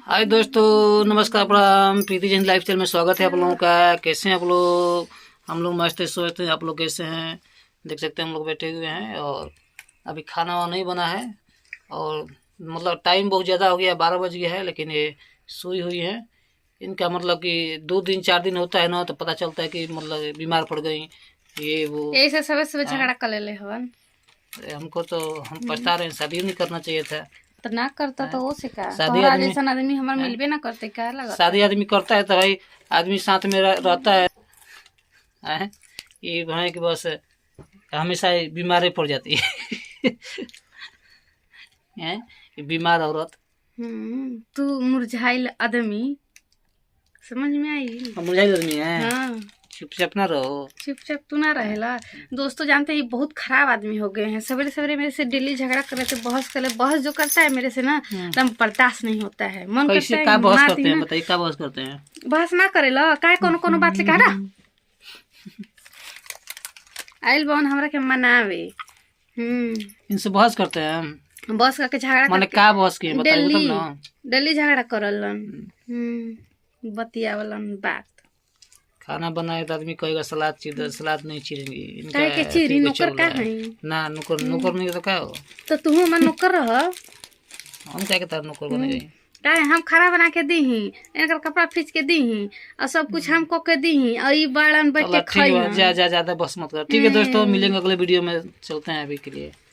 हाय दोस्तों, नमस्कार, प्रणाम। प्रीति जैन लाइफ स्टाइल में स्वागत है आप लोगों का। कैसे हैं आप लोग? हम लोग मस्त सोचते हैं। आप लोग कैसे हैं? देख सकते हैं हम लोग बैठे हुए हैं और अभी खाना वाना नहीं बना है और मतलब टाइम बहुत ज़्यादा हो गया, 12 बज गया है, लेकिन ये सोई हुई है। इनका मतलब कि 2 दिन 4 दिन होता है ना, तो पता चलता है कि मतलब बीमार पड़ गई, ये वो। ऐसे सुबह सुबह झगड़ा कर ले हवन। हमको तो हम पछता रहे हैं, शादी नहीं करना चाहिए था। तो ना करता तो वो से का शादी तोहरा आदमी जैसा आदमी हमार मिलबे ना करते, क्या लगा शादी आदमी करता है तो भाई आदमी साथ में रहता है। ये भाई कि बस हमेशा बीमार पड़ जाती है। हैं? ये बीमार औरत। तू मुरझाइल आदमी, समझ में आई? हम मुरझाई आदमी है। हाँ, चुपचाप ना रहो। चुपचाप तू ना रहेला। दोस्तों जानते हैं ये बहुत खराब आदमी हो गए हैं। सवेरे सवेरे मेरे से डेली झगड़ा कर रहे थे, बहस कर ले। बहस जो करता है मेरे से ना एकदम बर्दाश्त नहीं होता है। मन करता कैसे है का बहस मार करते दी हैं? ना। बताइए का बहस करते हैं? बहस ना करेला काय कोनो कोनो बात से कहा आइल बहन हमरा के मनावे। इनसे बहस करते हैं हम। बस करके झगड़ा माने करके का बहस किए बताइए तब डेली ना। डेली झगड़ा करलन। बतियावलन बात। खाना बनाए तो आदमी कहेगा सलाद चीर, सलाद नहीं चीरेंगे। इनका काहे के चीरी ठीक नौकर चल का रहा है है? ना। नौकर नौकर नहीं तो क्या हो? तो तू हमार नौकर रह। हम क्या कहता नौकर बने गए? काहे हम खाना बना के दी ही, इनकर कपड़ा खींच के दी ही और सब कुछ हम को के दी ही और ई बाड़न बैठ के ठीक है, खाई। ज्यादा बस मत कर। ठीक है दोस्तों, मिलेंगे अगले वीडियो में। चलते हैं अभी के लिए।